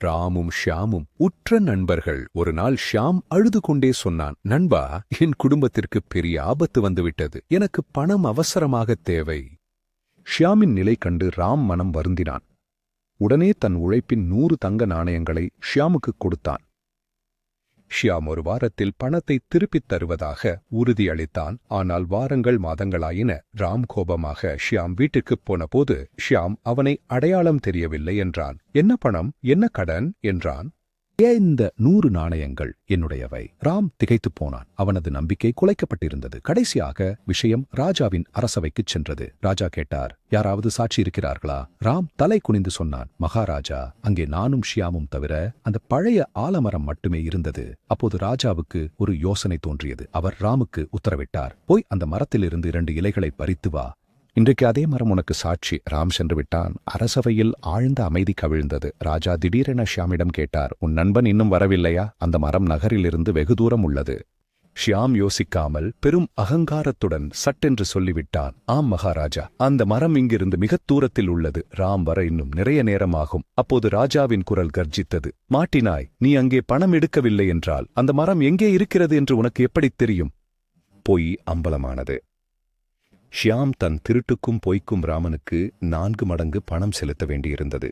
ராமும் ஷியாமும் உற்ற நண்பர்கள். ஒரு நாள் ஷியாம் அழுது கொண்டே சொன்னான், நண்பா, என் குடும்பத்திற்கு பெரிய ஆபத்து வந்துவிட்டது. எனக்கு பணம் அவசரமாக தேவை. ஷியாமின் நிலை கண்டு ராம் மனம் வருந்தினான். உடனே தன் உழைப்பின் 100 தங்க நாணயங்களை ஷியாமுக்குக் கொடுத்தான். ஷியாம் ஒரு வாரத்தில் பணத்தை திருப்பித் தருவதாக உறுதியளித்தான். ஆனால் வாரங்கள் மாதங்களாயின. ராம் கோபமாக ஷியாம் வீட்டிற்குப் போனபோது ஷியாம் அவனை அடையாளம் தெரியவில்லை என்றான். என்ன பணம், என்ன கடன் என்றான். இந்த 100 நாணயங்கள் என்னுடையவை. ராம் திகைத்துப் போனான். அவனது நம்பிக்கை குலைக்கப்பட்டிருந்தது. கடைசியாக விஷயம் ராஜாவின் அரசவைக்குச் சென்றது. ராஜா கேட்டார், யாராவது சாட்சி இருக்கிறார்களா? ராம் தலை குனிந்து சொன்னான், மகாராஜா, அங்கே நானும் ஷியாமும் தவிர அந்த பழைய ஆலமரம் மட்டுமே இருந்தது. அப்போது ராஜாவுக்கு ஒரு யோசனை தோன்றியது. அவர் ராமுக்கு உத்தரவிட்டார், போய் அந்த மரத்திலிருந்து 2 இலைகளை பறித்து வா. இன்றைக்கு அதே மரம் உனக்கு சாட்சி. ராம் சென்று விட்டான். அரசவையில் ஆழ்ந்த அமைதி கவிழ்ந்தது. ராஜா திடீரென ஷியாமிடம் கேட்டார், உன் நண்பன் இன்னும் வரவில்லையா? அந்த மரம் நகரிலிருந்து வெகு தூரம் உள்ளது. ஷியாம் யோசிக்காமல் பெரும் அகங்காரத்துடன் சட்டென்று சொல்லிவிட்டான், ஆம் மகாராஜா, அந்த மரம் இங்கிருந்து மிகத் தூரத்தில் உள்ளது. ராம் வர இன்னும் நிறைய நேரமாகும். அப்போது ராஜாவின் குரல் கர்ஜித்தது, மாட்டினாய், நீ அங்கே பணம் எடுக்கவில்லை என்றால் அந்த மரம் எங்கே இருக்கிறது என்று உனக்கு எப்படித் தெரியும்? பொய் அம்பலமானது. ஷியாம் தன் திருட்டுக்கும் பொய்க்கும் ராமனுக்கு 4 மடங்கு பணம் செலுத்த வேண்டியிருந்தது.